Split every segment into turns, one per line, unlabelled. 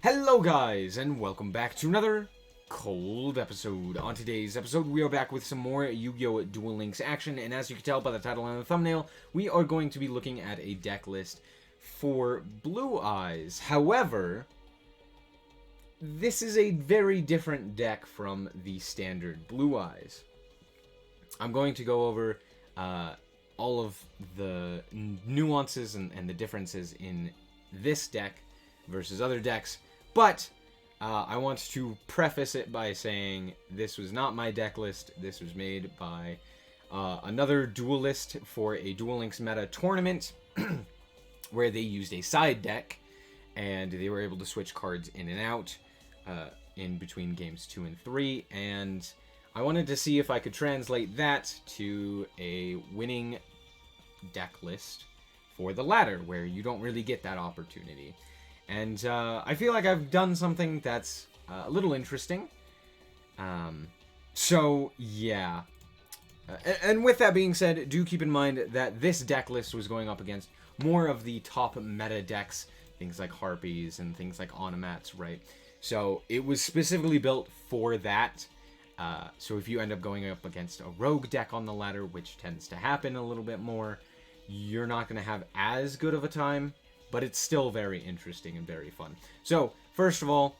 Hello guys, and welcome back to another cold episode. On today's episode, we are back with some more Yu-Gi-Oh! Duel Links action, and as you can tell by the title and the thumbnail, we are going to be looking at a deck list for Blue Eyes. However, this is a very different deck from the standard Blue Eyes. I'm going to go over all of the nuances and the differences in this deck versus other decks, but I want to preface it by saying this was not my deck list. This was made by another duelist for a Duel Links meta tournament where they used a side deck and they were able to switch cards in and out in between games 2 and 3, and I wanted to see if I could translate that to a winning deck list for the latter, where you don't really get that opportunity. And I feel like I've done something that's a little interesting. So, yeah. And with that being said, do keep in mind that this deck list was going up against more of the top meta decks, things like Harpies and things like Onomats, right? So, it was specifically built for that. So if you end up going up against a rogue deck on the ladder, which tends to happen a little bit more, you're not going to have as good of a time, but it's still very interesting and very fun. So, first of all,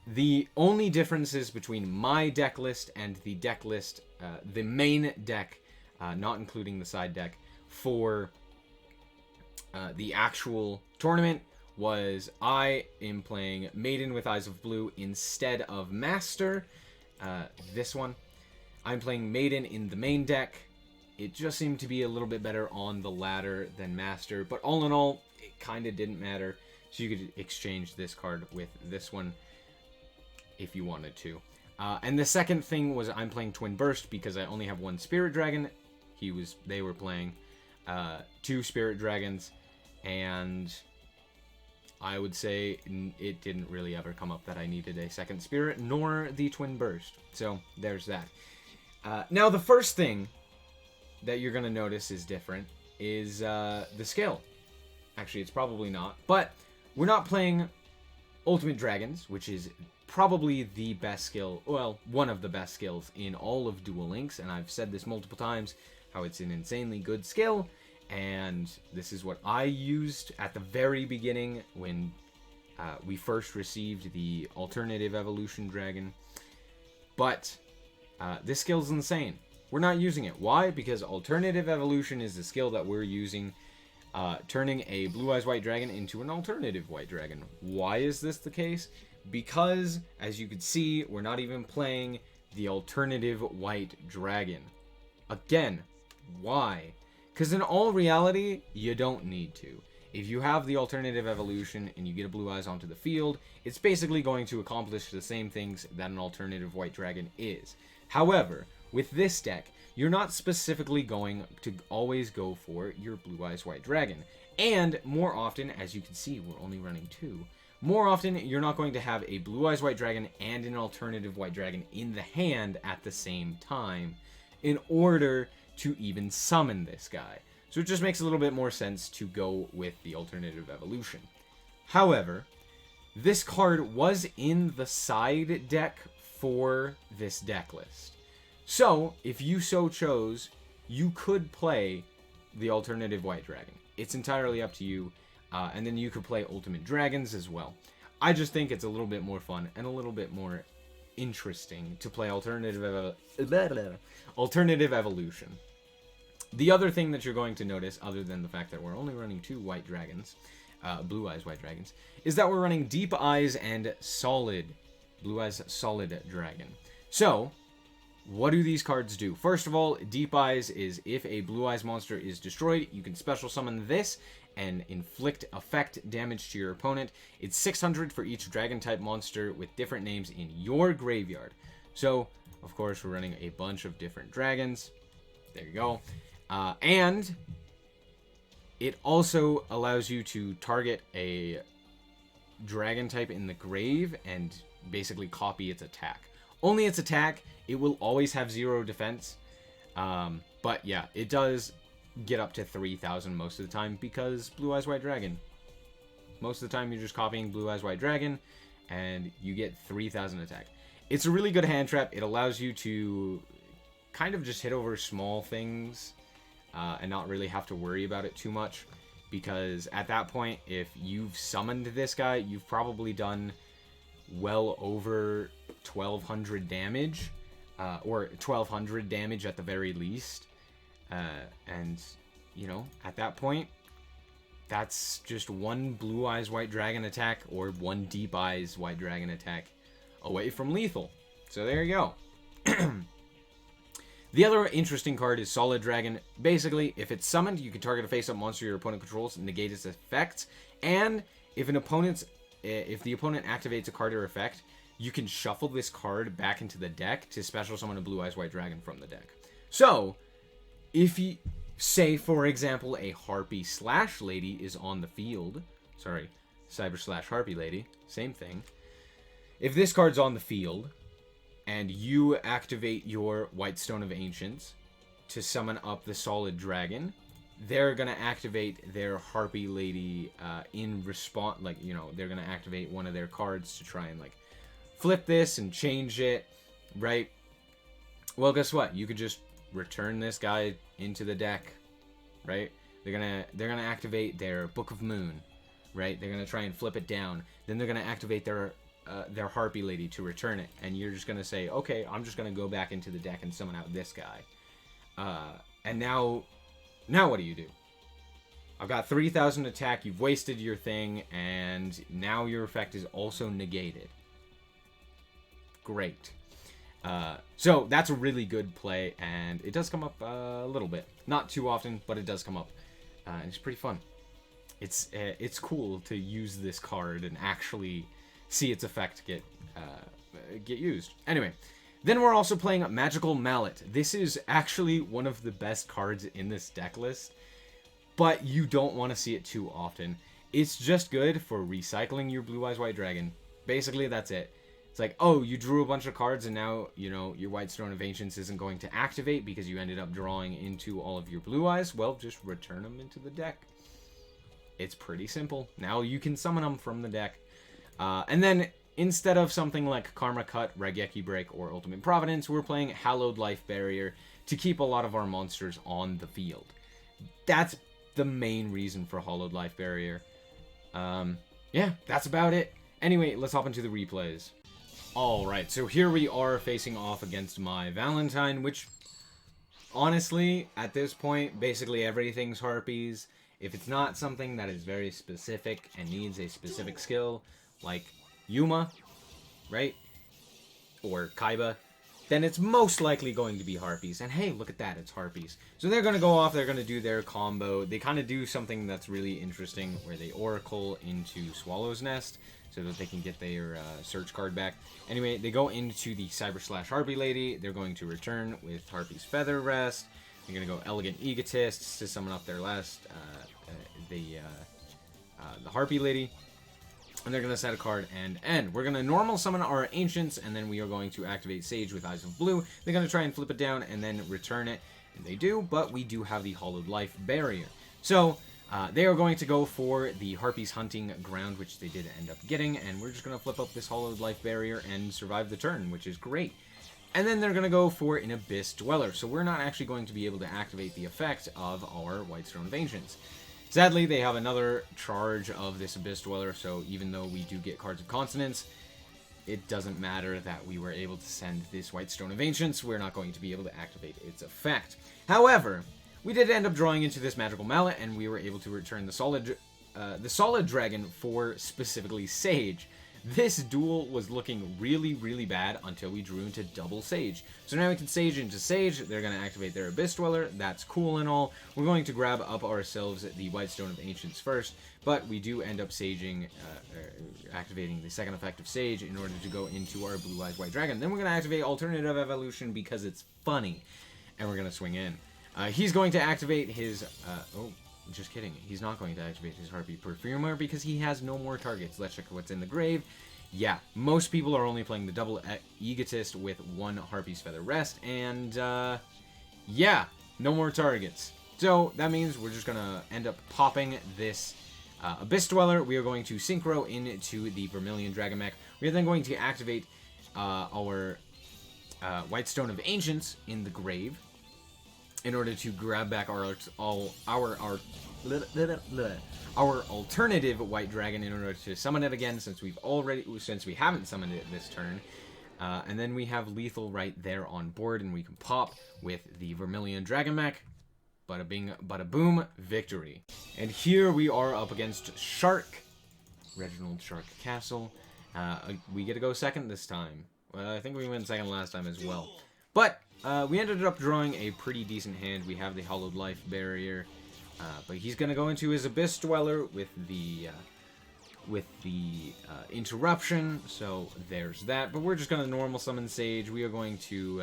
the only differences between my deck list and the deck list, the main deck, not including the side deck, for the actual tournament was I am playing Maiden with Eyes of Blue instead of Master. This one. I'm playing Maiden in the main deck. It just seemed to be a little bit better on the ladder than Master, but all in all, it kind of didn't matter. So you could exchange this card with this one if you wanted to. And the second thing was I'm playing Twin Burst because I only have one Spirit Dragon. They were playing 2 Spirit Dragons, and I would say it didn't really ever come up that I needed a second Spirit, nor the Twin Burst. So, there's that. Now, the first thing that you're going to notice is different is the skill. Actually, it's probably not. But we're not playing Ultimate Dragons, which is probably the best skill, well, one of the best skills in all of Duel Links, and I've said this multiple times, how it's an insanely good skill. And this is what I used at the very beginning when we first received the Alternative Evolution Dragon. But this skill's insane. We're not using it. Why? Because Alternative Evolution is the skill that we're using, turning a Blue Eyes White Dragon into an Alternative White Dragon. Why is this the case? Because, as you can see, we're not even playing the Alternative White Dragon. Again, why? Because in all reality, you don't need to. If you have the Alternative Evolution and you get a Blue Eyes onto the field, it's basically going to accomplish the same things that an Alternative White Dragon is. However, with this deck, you're not specifically going to always go for your Blue Eyes White Dragon. And more often, as you can see, we're only running 2. More often, you're not going to have a Blue Eyes White Dragon and an Alternative White Dragon in the hand at the same time in order to even summon this guy. So it just makes a little bit more sense to go with the Alternative Evolution. However, this card was in the side deck for this deck list. So, if you so chose, you could play the Alternative White Dragon. It's entirely up to you, and then you could play Ultimate Dragons as well. I just think it's a little bit more fun and a little bit more interesting to play Alternative Evolution. The other thing that you're going to notice, other than the fact that we're only running 2 White Dragons, Blue Eyes White Dragons, is that we're running Deep Eyes and Solid, Blue Eyes Solid Dragon. So, what do these cards do? First of all, Deep Eyes is if a Blue Eyes monster is destroyed, you can special summon this and inflict effect damage to your opponent. It's 600 for each Dragon-type monster with different names in your graveyard. So, of course, we're running a bunch of different dragons. There you go. And it also allows you to target a dragon type in the grave and basically copy its attack. Only its attack, it will always have 0 defense. But yeah, it does get up to 3,000 most of the time because Blue Eyes White Dragon. Most of the time, you're just copying Blue Eyes White Dragon, and you get 3,000 attack. It's a really good hand trap. It allows you to kind of just hit over small things and not really have to worry about it too much. Because at that point, if you've summoned this guy, you've probably done well over 1,200 damage. Or 1,200 damage at the very least. And, you know, at that point, that's just one Blue Eyes White Dragon attack or one Deep Eyes White Dragon attack away from lethal. So there you go. The other interesting card is Solid Dragon. Basically, if it's summoned, you can target a face-up monster your opponent controls and negate its effects. And if the opponent activates a card or effect, you can shuffle this card back into the deck to special summon a Blue Eyes White Dragon from the deck. So, if you say, for example, a Harpy / Lady is on the field, sorry, Cyber / Harpy Lady, same thing. If this card's on the field, and you activate your Whitestone of Ancients to summon up the Solid Dragon, they're going to activate their Harpy Lady in response, like, you know, they're going to activate one of their cards to try and, like, flip this and change it, right? Well, guess what? You could just return this guy into the deck, right? They're gonna activate their Book of Moon, right? They're gonna try and flip it down. Then they're gonna activate their Harpy Lady to return it, and you're just gonna say, okay, I'm just gonna go back into the deck and summon out this guy. And now what do? I've got 3,000 attack. You've wasted your thing, and now your effect is also negated. Great. So that's a really good play, and it does come up a little bit. Not too often, but it does come up, and it's pretty fun. It's cool to use this card and actually see its effect get used. Anyway, then we're also playing Magical Mallet. This is actually one of the best cards in this deck list, but you don't want to see it too often. It's just good for recycling your Blue Eyes White Dragon. Basically, that's it. It's like, oh, you drew a bunch of cards, and now, you know, your Whitestone of Ancients isn't going to activate because you ended up drawing into all of your Blue Eyes. Well, just return them into the deck. It's pretty simple. Now you can summon them from the deck. And then, instead of something like Karma Cut, Raigeki Break, or Ultimate Providence, we're playing Hallowed Life Barrier to keep a lot of our monsters on the field. That's the main reason for Hallowed Life Barrier. Yeah, that's about it. Anyway, let's hop into the replays. Alright, so here we are facing off against my Valentine, which, honestly, at this point, basically everything's Harpies. If it's not something that is very specific and needs a specific skill, like Yuma, right? Or Kaiba, then it's most likely going to be Harpies. And hey, look at that, it's Harpies. So they're going to go off, they're going to do their combo. They kind of do something that's really interesting, where they Oracle into Swallow's Nest, so that they can get their search card back. Anyway, they go into the Cyber / Harpy Lady. They're going to return with Harpy's Feather Rest. They're going to go Elegant Egotists to summon up their last, the Harpy Lady. And they're going to set a card and end. We're going to normal summon our Ancients, and then we are going to activate Sage with Eyes of Blue. They're going to try and flip it down and then return it. And they do, but we do have the Hollowed Life Barrier. So, they are going to go for the Harpies Hunting Ground, which they did end up getting, and we're just going to flip up this Hollowed Life Barrier and survive the turn, which is great. And then they're going to go for an Abyss Dweller, so we're not actually going to be able to activate the effect of our Whitestone of Ancients. Sadly, they have another charge of this Abyss Dweller, so even though we do get cards of Consonance, it doesn't matter that we were able to send this Whitestone of Ancients. We're not going to be able to activate its effect. However, we did end up drawing into this Magical Mallet, and we were able to return the Solid Dragon for specifically Sage. This duel was looking really, really bad until we drew into double Sage. So now we can Sage into Sage. They're going to activate their Abyss Dweller. That's cool and all. We're going to grab up ourselves the Whitestone of Ancients first, but we do end up Saging, activating the second effect of Sage in order to go into our Blue Eyes White Dragon. Then we're going to activate Alternative Evolution because it's funny, and we're going to swing in. He's going to activate his... oh, just kidding. He's not going to activate his Harpy Perfumer because he has no more targets. Let's check what's in the grave. Yeah, most people are only playing the double Egotist with one Harpy's Feather Rest, and yeah, no more targets. So that means we're just going to end up popping this Abyss Dweller, we are going to synchro into the Vermilion Dragon Mech. We are then going to activate our White Stone of Ancients in the grave in order to grab back our alternative White Dragon in order to summon it again, since we haven't summoned it this turn. And then we have lethal right there on board, and we can pop with the Vermilion Dragon Mech. Bada bing, bada boom, victory. And here we are up against Shark, Reginald Shark Castle. We get to go second this time. Well, I think we went second last time as well. But we ended up drawing a pretty decent hand. We have the Hollowed Life Barrier, but he's going to go into his Abyss Dweller with the interruption. So there's that. But we're just going to normal summon Sage. We are going to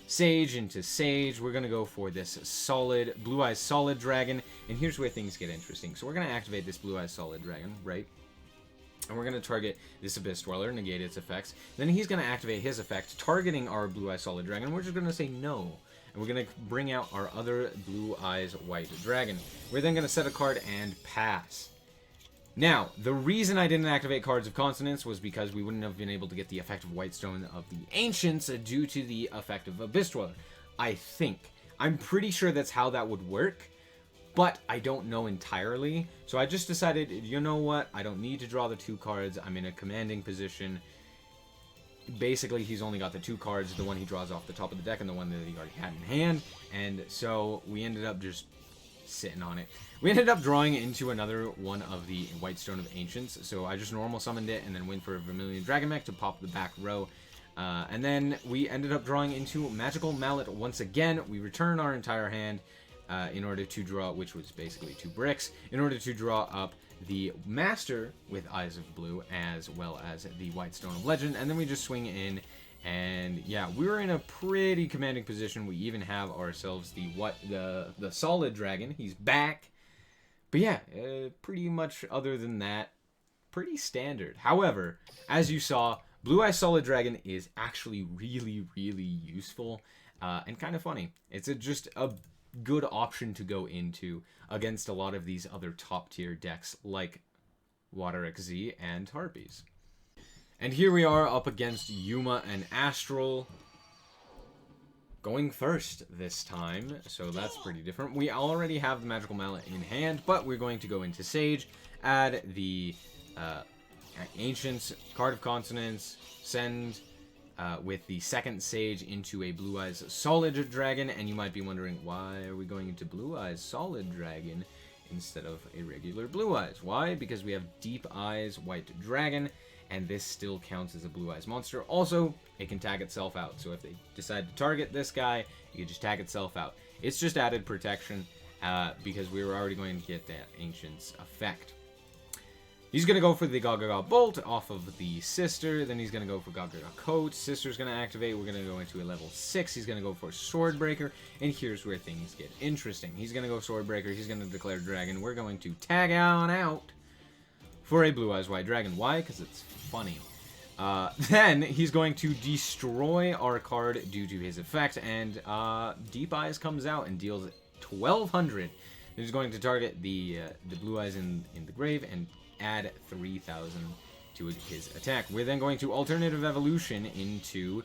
Sage into Sage. We're going to go for this solid Blue Eyes Solid Dragon. And here's where things get interesting. So we're going to activate this Blue Eyes Solid Dragon, right? And we're going to target this Abyss Dweller, negate its effects. Then he's going to activate his effect, targeting our Blue Eyes Solid Dragon. We're just going to say no. And we're going to bring out our other Blue Eyes White Dragon. We're then going to set a card and pass. Now, the reason I didn't activate Cards of Consonance was because we wouldn't have been able to get the effect of White Stone of the Ancients due to the effect of Abyss Dweller. I think. I'm pretty sure that's how that would work, but I don't know entirely. So I just decided, you know what? I don't need to draw the 2 cards. I'm in a commanding position. Basically, he's only got the 2 cards, the one he draws off the top of the deck and the one that he already had in hand. And so we ended up just sitting on it. We ended up drawing into another one of the White Stone of Ancients, so I just normal summoned it and then went for a Vermilion Dragon Mech to pop the back row. And then we ended up drawing into Magical Mallet once again. We return our entire hand in order to draw, which was basically 2 bricks, in order to draw up the Master with Eyes of Blue, as well as the White Stone of Legend, and then we just swing in. And yeah, we were in a pretty commanding position. We even have ourselves the Solid Dragon. He's back. But yeah, pretty much other than that, pretty standard. However, as you saw, Blue Eyes Solid Dragon is actually really, really useful and kind of funny. It's just a good option to go into against a lot of these other top tier decks like Water XZ and Harpies. And here we are up against Yuma and Astral, going first this time, so that's pretty different. We already have the Magical Mallet in hand, but we're going to go into Sage, add the Ancients, Card of Consonance, send with the second Sage into a Blue Eyes Solid Dragon, and you might be wondering, why are we going into Blue Eyes Solid Dragon instead of a regular Blue Eyes? Why? Because we have Deep Eyes White Dragon, and this still counts as a Blue Eyes monster. Also, it can tag itself out. So if they decide to target this guy, you can just tag itself out. It's just added protection because we were already going to get that Ancient's effect. He's going to go for the Gaga Bolt off of the Sister. Then he's going to go for Gaga Coat. Sister's going to activate. We're going to go into a level 6. He's going to go for Swordbreaker. And here's where things get interesting. He's going to go Swordbreaker. He's going to declare Dragon. We're going to tag on out for a Blue Eyes White Dragon. Why? Because it's funny. Then he's going to destroy our card due to his effect, and Deep Eyes comes out and deals 1,200. He's going to target the Blue Eyes in the grave and add 3,000 to his attack. We're then going to Alternative Evolution into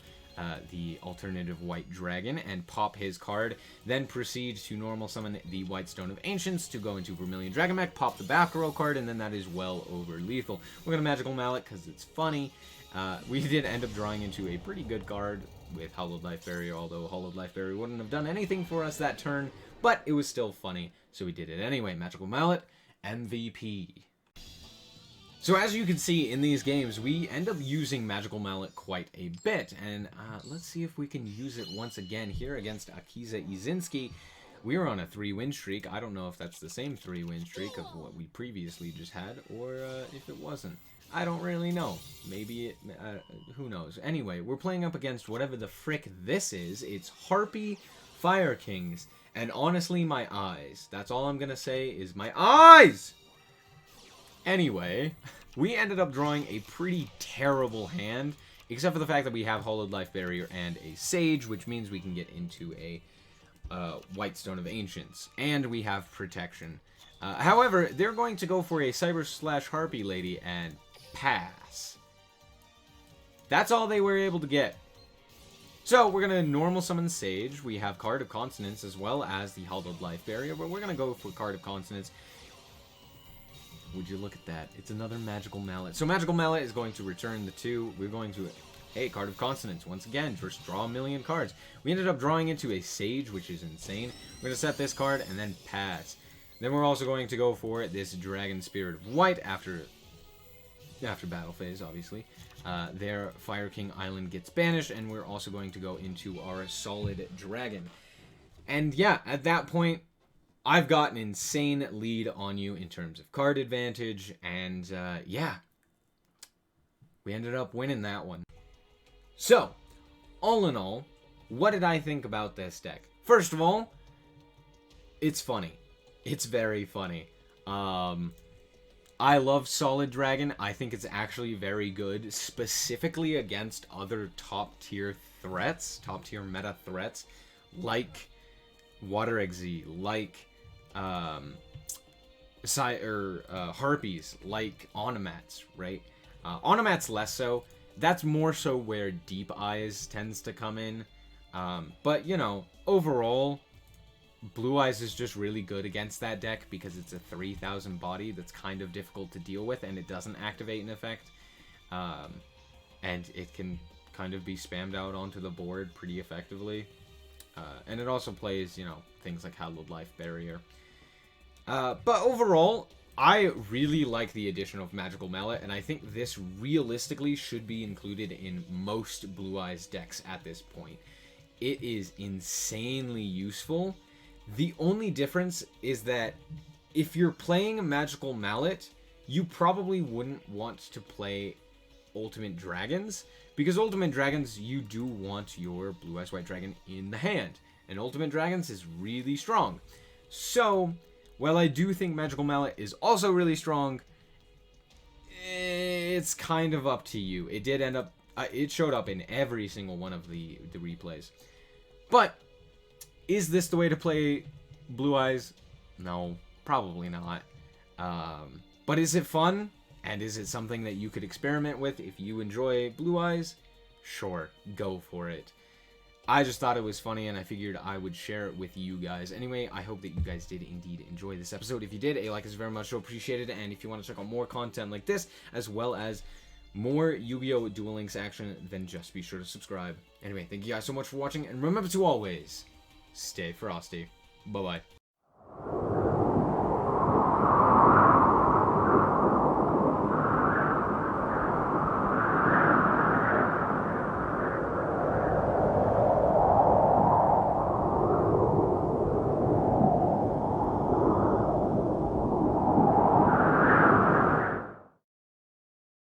the alternative White Dragon and pop his card, then proceed to normal summon the White Stone of Ancients to go into Vermilion Dragon Mech, pop the back row card, and then that is well over lethal. We're going to Magical Mallet because it's funny. We did end up drawing into a pretty good card with Hollowed Life Barrier, although Hollowed Life Barrier wouldn't have done anything for us that turn, but it was still funny, so we did it anyway. Magical Mallet, MVP. So as you can see in these games, we end up using Magical Mallet quite a bit, and let's see if we can use it once again here against Akiza Izinski. We are on a 3-win streak. I don't know if that's the same 3-win streak of what we previously just had, or if it wasn't. I don't really know. Maybe it, who knows. Anyway, we're playing up against whatever the frick this is. It's Harpy Fire Kings, and honestly, my eyes. That's all I'm gonna say is my eyes! Anyway, we ended up drawing a pretty terrible hand, except for the fact that we have Hollowed Life Barrier and a Sage, which means we can get into a White Stone of Ancients, and we have protection. However, they're going to go for a Cyber/Harpy Lady and pass. That's all they were able to get. So, we're going to normal summon Sage. We have Card of Consonance as well as the Hallowed Life Barrier, but we're going to go for Card of Consonance. Would you look at that? It's another Magical Mallet. So, Magical Mallet is going to return the 2. We're going to... Hey, Card of Consonance. Once again, just draw a million cards. We ended up drawing into a Sage, which is insane. We're going to set this card and then pass. Then we're also going to go for this Dragon Spirit of White after battle phase, obviously. Their Fire King Island gets banished, and we're also going to go into our Solid Dragon. And yeah, at that point, I've got an insane lead on you in terms of card advantage, and yeah, we ended up winning that one. So, all in all, what did I think about this deck? First of all, it's funny. It's very funny. I love Solid Dragon. I think it's actually very good, specifically against other top-tier threats, top-tier meta threats, like Water XZ, like Harpies, like Onomats, right? Onomats less so. That's more so where Deep Eyes tends to come in. But, you know, overall, Blue Eyes is just really good against that deck because it's a 3,000 body that's kind of difficult to deal with, and it doesn't activate an effect. And it can kind of be spammed out onto the board pretty effectively. And it also plays, you know, things like Hallowed Life Barrier. But overall, I really like the addition of Magical Mallet, and I think this realistically should be included in most Blue Eyes decks at this point. It is insanely useful. The only difference is that if you're playing Magical Mallet, you probably wouldn't want to play Ultimate Dragons, because Ultimate Dragons, you do want your Blue Eyes White Dragon in the hand, and Ultimate Dragons is really strong. So, while I do think Magical Mallet is also really strong, it's kind of up to you. It did end up, it showed up in every single one of the replays. But, is this the way to play Blue Eyes? No, probably not. But is it fun? And is it something that you could experiment with if you enjoy Blue Eyes? Sure, go for it. I just thought it was funny, and I figured I would share it with you guys. Anyway, I hope that you guys did indeed enjoy this episode. If you did, a like is very much so appreciated, and if you want to check out more content like this, as well as more Yu-Gi-Oh! Duel Links action, then just be sure to subscribe. Anyway, thank you guys so much for watching, and remember to always stay frosty. Bye-bye.